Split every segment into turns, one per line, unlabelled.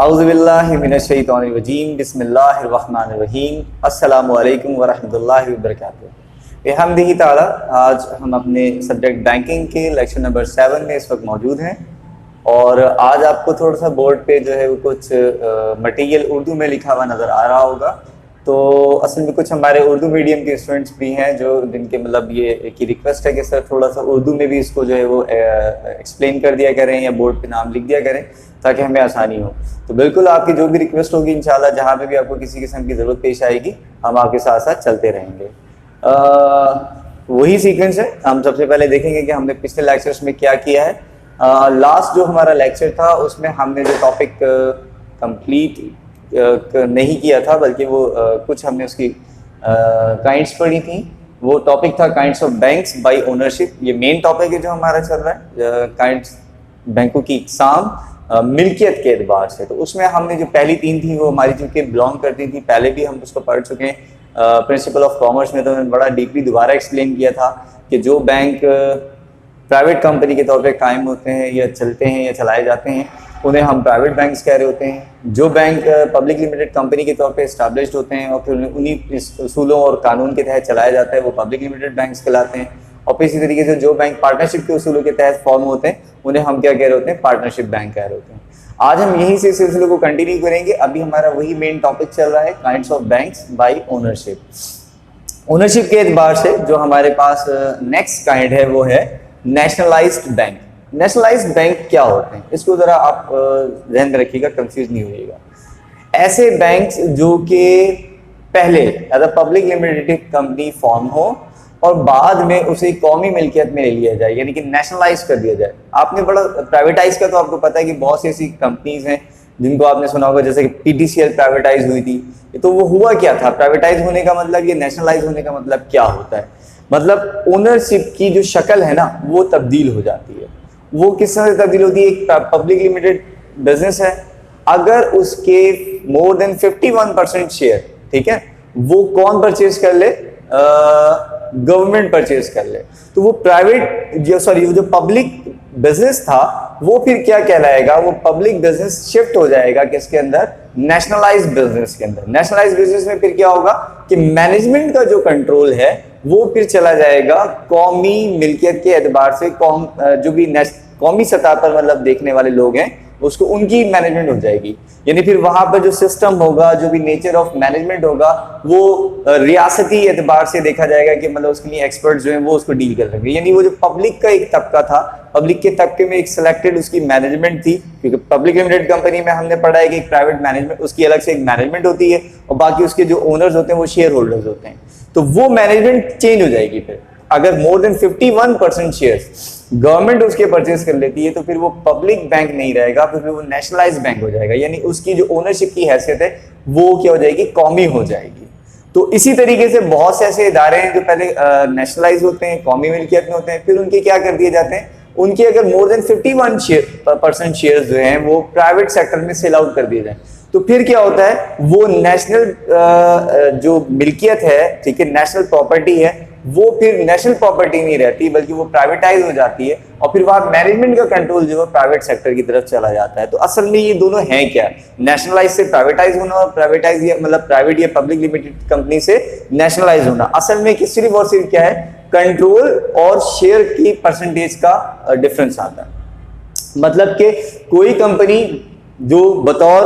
आउज़ुबिल्लाहि मिनश्शैतानिर्रजीम बिस्मिल्लाहिर्रहमानिर्रहीम अस्सलामु अलैकुम वरहमतुल्लाहि वबरकातुहू। बिहम्दिही ताला आज हम अपने सब्जेक्ट बैंकिंग के लेक्चर नंबर 7 में इस वक्त मौजूद हैं और आज आपको थोड़ा सा बोर्ड पे जो है वो कुछ मटेरियल उर्दू में लिखा हुआ नज़र आ रहा होगा। तो असल में कुछ हमारे उर्दू मीडियम के स्टूडेंट्स भी हैं जो जिनके मतलब ये की रिक्वेस्ट है कि सर थोड़ा सा उर्दू में भी इसको जो है वो एक्सप्लेन कर दिया करें या बोर्ड पे नाम लिख दिया करें ताकि हमें आसानी हो। तो बिल्कुल आपकी जो भी रिक्वेस्ट होगी इंशाल्लाह जहाँ पे भी आपको किसी किस्म की ज़रूरत पेश आएगी हम आपके साथ साथ चलते रहेंगे। वही सीक्वेंस है, हम सबसे पहले देखेंगे कि हमने पिछले लेक्चर्स में क्या किया है। लास्ट जो हमारा लेक्चर था उसमें हमने जो टॉपिक कंप्लीट नहीं किया था बल्कि वो कुछ हमने उसकी काइंड्स पढ़ी थी। वो टॉपिक था kinds of banks by ownership. ये मेन टॉपिक है जो हमारा चल रहा है, काइंड्स बैंकों की इकसाम मिल्कियत के एतबार से। तो उसमें हमने जो पहली तीन थी वो हमारी चूँकि बिलोंग करती थी, पहले भी हम उसको पढ़ चुके हैं। प्रिंसिपल ऑफ कॉमर्स में तो मैंने बड़ा डीपली दोबारा एक्सप्लेन किया था कि जो बैंक प्राइवेट कंपनी के तौर पे कायम होते हैं या चलते हैं या चलाए जाते हैं उन्हें हम प्राइवेट बैंक्स कह रहे होते हैं। जो बैंक पब्लिक लिमिटेड कंपनी के तौर पे इस्टेब्लिश्ड होते हैं और फिर उन्हीं उसूलों और कानून के तहत चलाया जाता है वो पब्लिक लिमिटेड बैंक्स कहलाते हैं। और इसी तरीके से जो बैंक पार्टनरशिप के उसूलों के तहत फॉर्म होते हैं उन्हें हम क्या कह रहे होते हैं, पार्टनरशिप बैंक कह रहे होते हैं। आज हम यहीं से सिलसिले को कंटिन्यू करेंगे। अभी हमारा वही मेन टॉपिक चल रहा है, kinds of banks by ownership. Ownership के एतबार से जो हमारे पास नेक्स्ट काइंड है वो है नेशनलाइज्ड बैंक। नेशनलाइज्ड बैंक क्या होते हैं इसको जरा आप ध्यान में रखिएगा, कंफ्यूज नहीं होइएगा। ऐसे बैंक्स जो कि पहले as a public limited company form हो और बाद में उसे कौमी मिल्कियत में ले लिया जाए, यानी कि नेशनलाइज कर दिया जाए। आपने बड़ा प्राइवेटाइज का तो आपको पता है कि बहुत सी ऐसी कंपनीज हैं जिनको आपने सुना होगा, जैसे कि पीटीसीएल प्राइवेटाइज हुई थी। तो वो हुआ क्या था, प्राइवेटाइज होने का मतलब, ये नेशनलाइज होने का मतलब क्या होता है, मतलब ओनरशिप की जो शक्ल है ना वो तब्दील हो जाती है। वो किस तरह से तब्दील होती है, एक पब्लिक लिमिटेड बिजनेस है, अगर उसके मोर देन 51% शेयर, ठीक है, वो कौन परचेज कर ले, गवर्नमेंट परचेज कर ले, तो वो प्राइवेट जो पब्लिक बिजनेस था वो फिर क्या कहलाएगा, वो पब्लिक बिजनेस शिफ्ट हो जाएगा किसके अंदर, नेशनलाइज्ड बिजनेस के अंदर। नेशनलाइज्ड बिजनेस में फिर क्या होगा कि मैनेजमेंट का जो कंट्रोल है वो फिर चला जाएगा कौमी मिल्कियत के एतबार से, जो भी कौमी सतह पर मतलब देखने वाले लोग हैं उसको उनकी मैनेजमेंट हो जाएगी। यानी फिर वहां पर जो सिस्टम होगा, जो भी नेचर ऑफ मैनेजमेंट होगा वो रियासती एतबार से देखा जाएगा कि मतलब उसके लिए एक्सपर्ट्स जो हैं वो उसको डील कर लेंगे। यानी वो जो पब्लिक का एक तबका था, पब्लिक के तबके में एक सिलेक्टेड उसकी मैनेजमेंट थी, क्योंकि पब्लिक लिमिटेड कंपनी में हमने पढ़ा है कि एक प्राइवेट मैनेजमेंट, उसकी अलग से एक मैनेजमेंट होती है और बाकी उसके जो ओनर्स होते हैं वो शेयर होल्डर्स होते हैं। तो वो मैनेजमेंट चेंज हो जाएगी। फिर अगर मोर देन 51% शेयर्स गवर्नमेंट उसके परचेज कर लेती है तो फिर वो पब्लिक बैंक नहीं रहेगा, फिर वो नेशनलाइज्ड बैंक हो जाएगा। यानी उसकी जो ओनरशिप की हैसियत है वो क्या हो जाएगी, कौमी हो जाएगी। तो इसी तरीके से बहुत से ऐसे इदारे हैं जो पहले नेशनलाइज होते हैं, कौमी मिल्कियत में होते हैं, फिर उनके क्या कर दिए जाते हैं, उनके अगर मोर देन 51% शेयर्स जो हैं वो प्राइवेट सेक्टर में सेल आउट कर दिए जाए तो फिर क्या होता है, वो नेशनल जो मिल्कियत है, ठीक है, नेशनल प्रॉपर्टी है, वो फिर नेशनल प्रॉपर्टी नहीं रहती बल्कि वो प्राइवेटाइज हो जाती है और फिर वहां मैनेजमेंट का कंट्रोल जो है प्राइवेट सेक्टर की तरफ चला जाता है। तो असल में ये दोनों हैं क्या, नेशनलाइज से प्राइवेटाइज होना और प्राइवेटाइज या मतलब प्राइवेट या पब्लिक लिमिटेड कंपनी से नेशनलाइज होना। असल में सिर्फ और सिर्फ क्या है, कंट्रोल और शेयर की परसेंटेज का डिफरेंस आता है। मतलब कि कोई कंपनी जो बतौर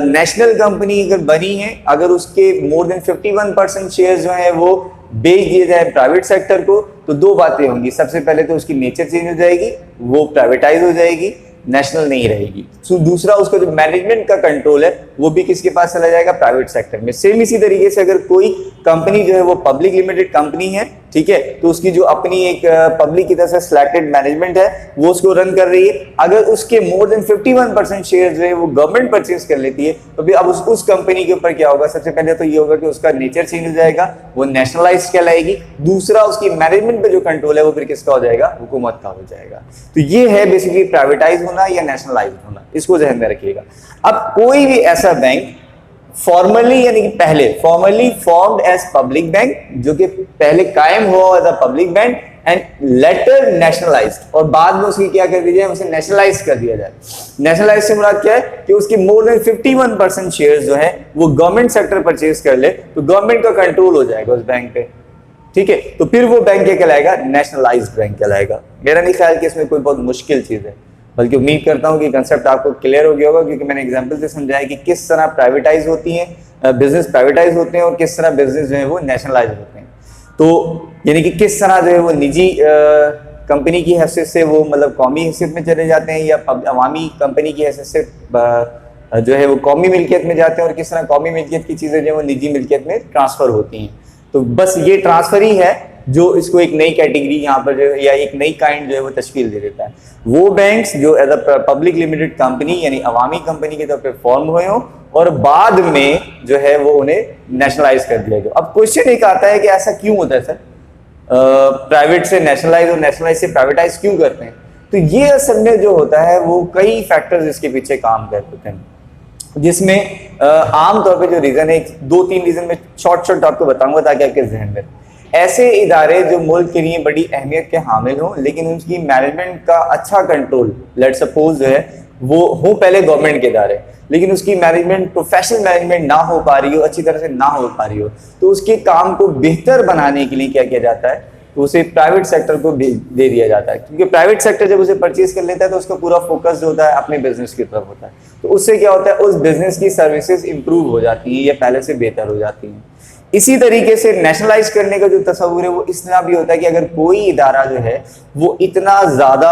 नेशनल कंपनी अगर बनी है, अगर उसके मोर देन 51% शेयर जो है वो बेच दिए जाए प्राइवेट सेक्टर को तो दो बातें होंगी। सबसे पहले तो उसकी नेचर चेंज हो जाएगी, वो प्राइवेटाइज हो जाएगी, नेशनल नहीं रहेगी। सो दूसरा, उसका जो मैनेजमेंट का कंट्रोल है वो भी किसके पास चला जाएगा, प्राइवेट सेक्टर में। सेम इसी तरीके से अगर कोई कंपनी जो है वो पब्लिक लिमिटेड कंपनी है, ठीक है, तो उसकी जो अपनी एक पब्लिक की तरफ से सिलेक्टेड मैनेजमेंट है वो उसको रन कर रही है, अगर उसके मोर देन 51% शेयर जो है वो गवर्नमेंट परचेज कर लेती है तो फिर अब उस कंपनी के ऊपर क्या होगा, सबसे पहले तो ये होगा कि उसका नेचर चेंज हो जाएगा, वो नेशनलाइज कहलाएगी। दूसरा, उसकी मैनेजमेंट पे जो कंट्रोल है वो फिर किसका हो जाएगा, हुकूमत का हो जाएगा। तो ये है बेसिकली प्राइवेटाइज होना या नेशनलाइज होना, इसको ध्यान में रखिएगा। अब कोई भी ऐसा बैंक फॉर्मली यानी कि पहले formally formed as public bank, जो कि पहले कायम हुआ as a public bank and later nationalised, और बाद में उसकी क्या कर दिया जाए, उसे नेशनलाइज कर दिया जाए। नेशनलाइज से मुराद क्या है कि उसकी मोर देन 51% शेयर्स जो है वो गवर्नमेंट सेक्टर परचेज कर ले, तो गवर्नमेंट का कंट्रोल हो जाएगा उस बैंक पे, ठीक है। तो फिर वो बैंक क्या कहलाएगा, नेशनलाइज्ड बैंक कहलाएगा। मेरा नहीं ख्याल कि इसमें कोई बहुत मुश्किल चीज है, बल्कि उम्मीद करता हूं कि कंसेप्ट आपको क्लियर हो गया होगा, क्योंकि मैंने एग्जांपल से समझाया कि किस तरह प्राइवेटाइज होती हैं, बिजनेस प्राइवेटाइज होते हैं, और किस तरह बिजनेस जो है वो नेशनलाइज होते हैं। तो यानी कि किस तरह जो है वो निजी कंपनी की हैसियत से वो मतलब कौमी हैसियत में चले जाते हैं, या अवामी कंपनी की हैसियत से जो है वो कौमी मिल्कियत में जाते हैं, और किस तरह कौमी मिल्कियत की चीज़ें जो है वो निजी मिल्कियत में ट्रांसफ़र होती हैं। तो बस ये ट्रांसफ़र ही है जो इसको एक नई कैटेगरी यहाँ पर जो या एक नई काइंड जो है वो तश्कील दे देता है। वो बैंक्स जो as a public limited company यानी अवामी कंपनी के तौर पे फॉर्म हुए हों, और बाद में जो है वो उन्हें नेशनलाइज कर दिया गया। अब क्वेश्चन एक आता है कि ऐसा क्यों होता है सर, प्राइवेट से नेशनलाइज और नेशनलाइज से प्राइवेटाइज क्यों करते हैं? तो ये असल में जो होता है वो कई फैक्टर्स इसके पीछे काम करते हैं, जिसमें आम तौर पे जो रीजन है, 2-3 रीजन में शॉर्ट आपको बताऊंगा ताकि आपके जहन में। ऐसे इदारे जो मुल्क के लिए बड़ी अहमियत के हामिल हों, लेकिन उनकी मैनेजमेंट का अच्छा कंट्रोल, लेट सपोज जो है वो हो पहले गवर्नमेंट के इदारे, लेकिन उसकी मैनेजमेंट प्रोफेशनल मैनेजमेंट ना हो पा रही हो, अच्छी तरह से ना हो पा रही हो, तो उसके काम को बेहतर बनाने के लिए क्या किया जाता है, तो उसे प्राइवेट सेक्टर को दे दिया जाता है। क्योंकि प्राइवेट सेक्टर जब उसे परचेज कर लेता है तो उसका पूरा फोकस जो होता है अपने बिजनेस की तरफ होता है, तो उससे क्या होता है, उस बिजनेस की सर्विसेज इंप्रूव हो जाती हैं या पहले से बेहतर हो जाती हैं। इसी तरीके से नेशनलाइज करने का जो तस्वुर है वो इस तरह भी होता है कि अगर कोई इदारा जो है वो इतना ज्यादा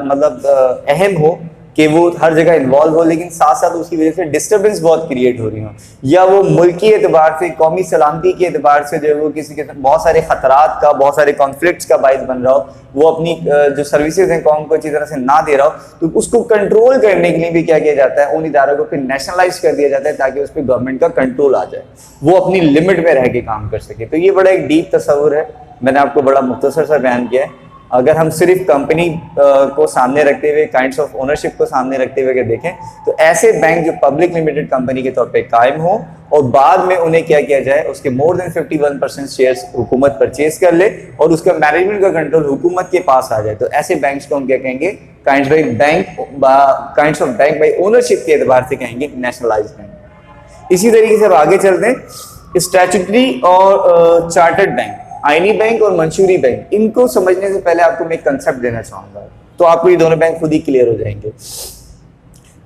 मतलब अहम हो कि वो हर जगह इन्वॉल्व हो, लेकिन साथ साथ उसकी वजह से डिस्टर्बेंस बहुत क्रिएट हो रही हो, या वो मुल्की एतबार से, कौमी सलामती के एतबार से जो है वो किसी के बहुत सारे खतरात का, बहुत सारे कॉन्फ्लिक्ट्स का बाइस बन रहा हो, वो अपनी जो सर्विसेज हैं कौम को अच्छी तरह से ना दे रहा हो, तो उसको कंट्रोल करने के लिए भी क्या किया जाता है, उन इदारों को फिर नेशनलाइज कर दिया जाता है ताकि उस पर गवर्नमेंट का कंट्रोल आ जाए, वो अपनी लिमिट में रह के काम कर सके। तो ये बड़ा एक डीप तस्वुर है, मैंने आपको बड़ा मुख्तसर सा बयान किया है। अगर हम सिर्फ कंपनी को सामने रखते हुए, काइंड्स ऑफ ओनरशिप को सामने रखते हुए अगर देखें, तो ऐसे बैंक जो पब्लिक लिमिटेड कंपनी के तौर पे कायम हो और बाद में उन्हें क्या किया जाए, उसके मोर देन 51% शेयर्स हुकूमत परचेज कर ले और उसका मैनेजमेंट का कंट्रोल हुकूमत के पास आ जाए, तो ऐसे बैंक्स को हम क्या कहेंगे, kinds of bank by ownership के एतबार से कहेंगे नेशनलाइज बैंक। इसी तरीके से अब आगे चलते हैं, स्टैट्यूटरी और चार्टर्ड बैंक, आईनी बैंक और मंशूरी बैंक, इनको समझने से पहले आपको मैं एक कंसेप्ट देना चाहूंगा, तो आपको ये दोनों बैंक खुद ही क्लियर हो जाएंगे।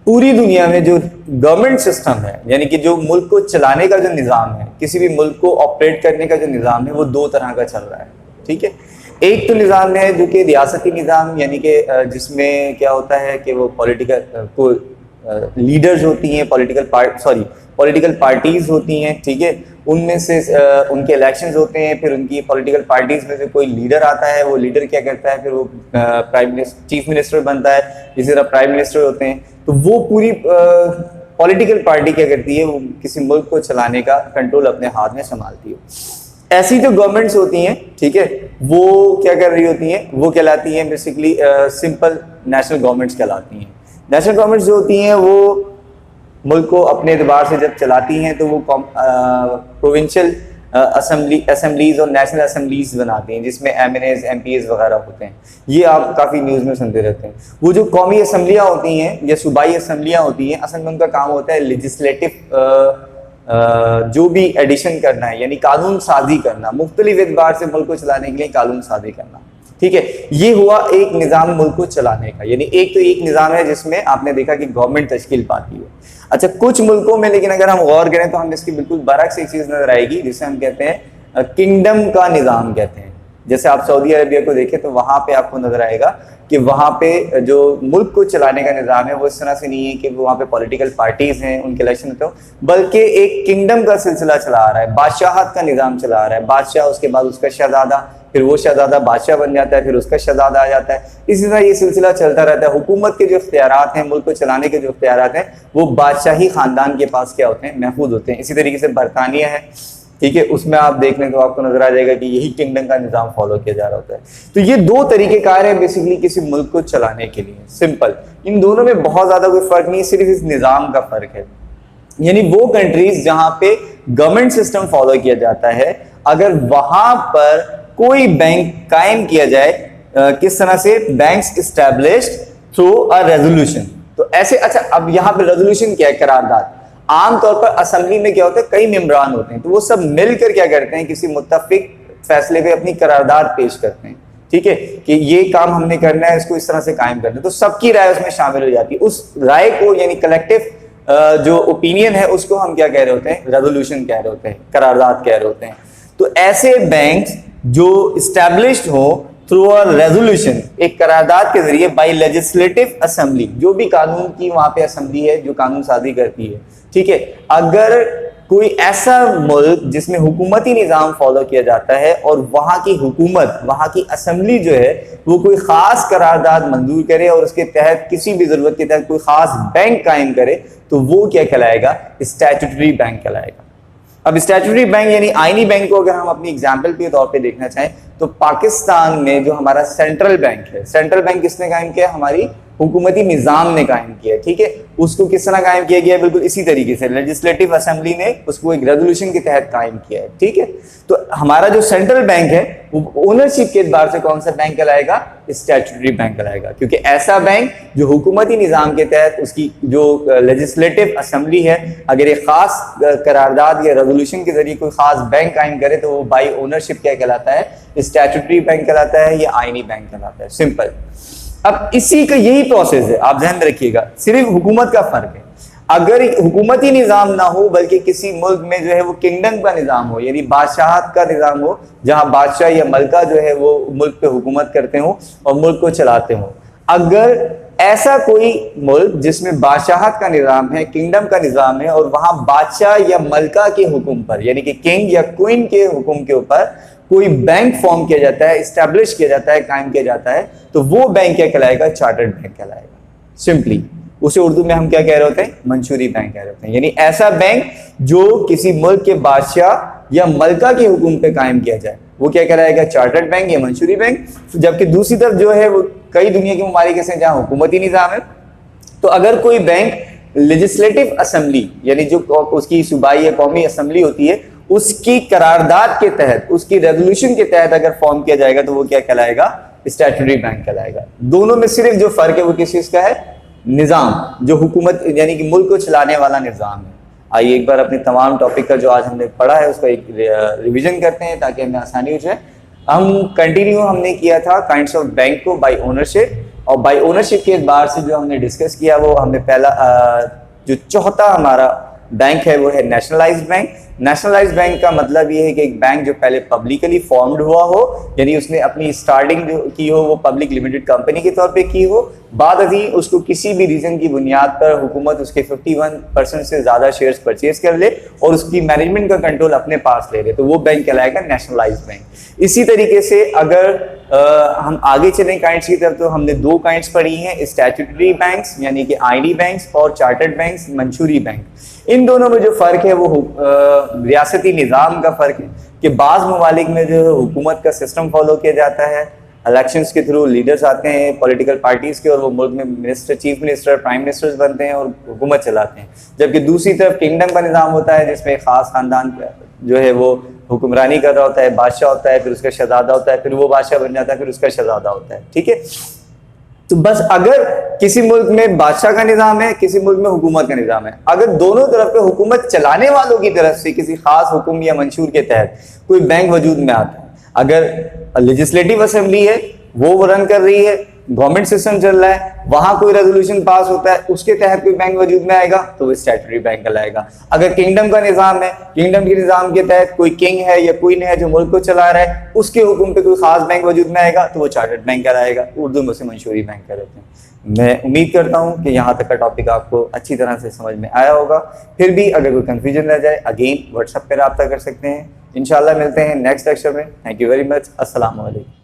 पूरी दुनिया में जो गवर्नमेंट सिस्टम है, यानी कि जो मुल्क को चलाने का जो निज़ाम है, किसी भी मुल्क को ऑपरेट करने का जो निज़ाम है, वो दो तरह का चल रहा है, ठीक है। एक तो निज़ाम है जो कि रियासती निज़ाम, यानी कि जिसमें क्या होता है कि वो पॉलिटिकल लीडर्स होती हैं, पॉलिटिकल पार्टीज होती हैं, ठीक है, उनमें से उनके इलेक्शंस होते हैं, फिर उनकी पॉलिटिकल पार्टीज में से कोई लीडर आता है, वो लीडर क्या करता है, फिर वो चीफ मिनिस्टर बनता है, इसी तरह प्राइम मिनिस्टर होते हैं। तो वो पूरी पॉलिटिकल पार्टी क्या करती है, वो किसी मुल्क को चलाने का कंट्रोल अपने हाथ में संभालती है। ऐसी जो गवर्नमेंट्स होती हैं, ठीक है, वो क्या कर रही होती हैं, वो कहलाती हैं बेसिकली सिंपल नेशनल गवर्नमेंट्स कहलाती हैं। नेशनल गवर्नमेंट्स जो होती हैं वो मुल्क को अपने एतबार से जब चलाती हैं तो वो प्रोविंशियल असेंबलीज और नेशनल असेंबलीज बनाती हैं, जिसमें MNAs MPs वगैरह होते हैं। ये आप काफ़ी न्यूज़ में सुनते रहते हैं। वो जो कौमी असम्बलियाँ होती हैं या सूबाई असम्बलियाँ होती हैं, असल में उनका काम होता है लेजिस्लेटिव जो भी एडिशन करना है, यानी कानून साजी करना, मुख्तलिफ एतबार से मुल्क को चलाने के लिए कानून साजी करना, ठीक है। ये हुआ एक निज़ाम मुल्क को चलाने का, यानी एक तो एक निज़ाम है जिसमें आपने देखा कि गवर्नमेंट तश्कील पाती है। अच्छा, कुछ मुल्कों में लेकिन अगर हम गौर करें तो हम इसकी बिल्कुल बरक्स एक चीज़ नजर आएगी जिसे हम कहते हैं किंगडम का निज़ाम कहते हैं। जैसे आप सऊदी अरबिया को देखें तो वहाँ पे आपको नजर आएगा कि वहाँ पे जो मुल्क को चलाने का निज़ाम है वो इस तरह से नहीं है कि वहाँ पे पॉलिटिकल पार्टीज हैं, उनके इलेक्शन होते हो, बल्कि एक किंगडम का सिलसिला चला आ रहा है, बादशाहत का निज़ाम चला आ रहा है। बादशाह, उसके बाद उसका शहजादा, फिर वो शहजादा बादशाह बन जाता है, फिर उसका शहजादा आ जाता है। इसी तरह ये सिलसिला चलता रहता है। हुकूमत के जो इख्तियारात हैं, मुल्क को चलाने के जो इख्तियारात हैं, वो बादशाही खानदान के पास क्या होते हैं, महफूज होते हैं। इसी तरीके से बरतानिया है, ठीक है, उसमें आप देख लें तो आपको नजर आ जाएगा कि यही किंगडम का निज़ाम फॉलो किया जा रहा होता है। तो ये दो तरीक़ेकार है बेसिकली किसी मुल्क को चलाने के लिए, सिंपल। इन दोनों में बहुत ज़्यादा कोई फ़र्क नहीं है, सिर्फ इस निज़ाम का फ़र्क है। यानी वो कंट्रीज जहां पे गवर्नमेंट सिस्टम फॉलो किया जाता है, अगर वहां पर कोई बैंक कायम किया जाए, किस तरह से, banks established through a resolution. तो ऐसे, अच्छा अब यहां पे रेजोल्यूशन क्या है, करारदाद। आमतौर पर असेंबली में क्या होता है, कई मेंबरान होते हैं, तो वो सब मिलकर क्या करते हैं, किसी मुत्तफिक फैसले पे अपनी करारदाद पेश करते हैं, ठीक है, कि ये काम हमने करना है, इसको इस तरह से कायम करना है, तो सबकी राय उसमें शामिल हो जाती है। उस राय को यानी कलेक्टिव जो ओपिनियन है उसको हम क्या कह रहे होते हैं, रेजोल्यूशन कह रहे होते हैं, करारदाद कह रहे होते हैं। तो ऐसे बैंक्स जो इस्टेब्लिश्ड हो थ्रू अ रेजोल्यूशन, एक करारदाद के जरिए, बाय लेजिस्लेटिव असेंबली, जो भी कानून की वहां पे असेंबली है जो कानून साजी करती है, ठीक है। अगर कोई ऐसा मुल्क जिसमें हुकूमती निज़ाम फॉलो किया जाता है और वहां की हुकूमत, वहां की असेंबली जो है वो कोई खास करारदाद मंजूर करे और उसके तहत किसी भी जरूरत के तहत कोई खास बैंक कायम करे, तो वो क्या कहलाएगा, स्टैट्यूटरी बैंक कहलाएगा। अब स्टैट्यूटरी बैंक यानी आईनी बैंक को अगर हम अपनी एग्जाम्पल के तौर पे देखना चाहें, तो पाकिस्तान में जो हमारा सेंट्रल बैंक है, सेंट्रल बैंक किसने कायम किया, हमारी हुकूमती निज़ाम ने कायम किया, ठीक है। उसको किस तरह कायम किया गया, बिल्कुल इसी तरीके से लेजिस्लेटिव असेंबली ने उसको एक रेजोल्यूशन के तहत कायम किया है, ठीक है। तो हमारा जो सेंट्रल बैंक है वो ओनरशिप के एतबार से कौन सा बैंक कहलाएगा, स्टैट्यूटरी बैंक कहलाएगा, क्योंकि ऐसा बैंक जो हुकूमती निज़ाम के तहत उसकी जो लेजिस्लेटिव असेंबली है, अगर एक खास करारदाद या रेजोल्यूशन के जरिए कोई खास बैंक कायम करे, तो वो बाई ओनरशिप क्या कहलाता है, स्टैट्यूटरी बैंक कहलाता है या आईनी बैंक कहलाता है, सिंपल। अब इसी का यही प्रोसेस है, आप ध्यान रखिएगा, सिर्फ हुकूमत का फर्क है। अगर हुकूमती निज़ाम ना हो बल्कि किसी मुल्क में जो है वो किंगडम का निज़ाम हो, यानी बादशाहत का निज़ाम हो, जहां बादशाह या मलका जो है वो मुल्क पे हुकूमत करते हो और मुल्क को चलाते हो, अगर ऐसा कोई मुल्क जिसमें बादशाहत का निज़ाम है, किंगडम का निज़ाम है, और वहां बादशाह या मलका के हुक्म पर, यानी कि किंग या क्वीन के हुक्म के ऊपर कोई बैंक फॉर्म किया जाता है, इस्टेब्लिश किया जाता है, कायम किया जाता है, तो वो बैंक क्या कहलाएगा, चार्टर्ड बैंक कहलाएगा। सिंपली उसे उर्दू में हम क्या कह रहे होते हैं, मंशूरी बैंक कह रहे होते हैं। यानी ऐसा बैंक जो किसी मुल्क के बादशाह या मलका के हुक्म पे कायम किया जाए, वो क्या कहलाएगा, चार्टर्ड बैंक या मंशूरी बैंक। जबकि दूसरी तरफ जो है वो कई दुनिया के ममालिक ऐसे जहां हुकूमती निज़ाम है, तो अगर कोई बैंक लेजिस्लेटिव असेंबली यानी जो उसकी सूबाई या कौमी असेंबली होती है, उसकी करारदाद के तहत, उसकी रेजोल्यूशन के तहत अगर फॉर्म किया जाएगा, तो वो क्या कहलाएगा, स्टैट्यूटरी बैंक कहलाएगा। दोनों में सिर्फ जो फर्क है वो किस चीज का है, निज़ाम, जो हुकूमत यानी कि मुल्क को चलाने वाला निज़ाम है। आइए एक बार अपने तमाम टॉपिक का जो आज हमने पढ़ा है उसका एक रिवीजन करते हैं ताकि हमें आसानी हो जाए। हमने किया था काइंड्स ऑफ बैंक को बाय ओनरशिप, और बाय ओनरशिप के एतबार से जो हमने डिस्कस किया वो हमने पहला जो चौथा हमारा बैंक है वो है नेशनलाइज्ड बैंक। नेशनलाइज्ड बैंक का मतलब ये है कि एक बैंक जो पहले पब्लिकली फॉर्म्ड हुआ हो, यानी उसने अपनी स्टार्टिंग जो की हो वो पब्लिक लिमिटेड कंपनी के तौर पे की हो, बाद अभी उसको किसी भी रीजन की बुनियाद पर हुकूमत उसके 51% से ज़्यादा शेयर्स परचेज कर ले और उसकी मैनेजमेंट का कंट्रोल अपने पास ले ले, तो वो बैंक कहलाएगा नेशनलाइज्ड बैंक। इसी तरीके से अगर हम आगे चलें काइंड्स की तरफ, तो हमने दो काइंड्स पढ़ी हैं, स्टैट्यूटरी बैंक्स यानी कि आईनी बैंक्स और चार्टर्ड बैंक्स मंशूरी बैंक। इन दोनों में जो फ़र्क है वो रियासती निज़ाम का फ़र्क है कि बाज़ ममालिक में जो हुकूमत का सिस्टम फॉलो किया जाता है, इलेक्शंस के थ्रू लीडर्स आते हैं पॉलिटिकल पार्टीज़ के और वो मुल्क में minister, chief minister, prime ministers बनते हैं और हुकूमत चलाते हैं। जबकि दूसरी तरफ किंगडम का निज़ाम होता है जिसमें एक ख़ास ख़ानदान जो है वो हुक्मरानी कर रहा होता है, बादशाह होता है, फिर उसका शहजादा होता है, फिर वो बादशाह बन जाता है, फिर उसका शहजादा होता है, ठीक है। तो बस अगर किसी मुल्क में बादशाह का निज़ाम है, किसी मुल्क में हुकूमत का निज़ाम है, अगर दोनों तरफ पे हुकूमत चलाने वालों की तरफ से किसी खास हुक्म या मंशूर के तहत कोई बैंक वजूद में आता है, अगर लेजिस्लेटिव असेंबली है वो रन कर रही है, गवर्नमेंट सिस्टम चल रहा है, वहां कोई रेजोल्यूशन पास होता है, उसके तहत कोई बैंक वजूद में आएगा तो वो स्टैट्यूटरी बैंक कहलाएगा। अगर किंगडम का निज़ाम है, किंगडम के निज़ाम के तहत कोई किंग है या क्वीन है जो मुल्क को चला रहा है, उसके हुक्म पे कोई खास बैंक वजूद में आएगा तो वो चार्टर्ड बैंक कहलाएगा। उर्दू में उसे मंशूरी बैंक कहते हैं। मैं उम्मीद करता हूँ कि यहाँ तक का टॉपिक आपको अच्छी तरह से समझ में आया होगा। फिर भी अगर कोई कन्फ्यूजन रह जाए, अगेन व्हाट्सएप पर रब्ता कर सकते हैं। इंशाल्लाह मिलते हैं नेक्स्ट लेक्चर में। Thank you very much. अस्सलाम वालेकुम।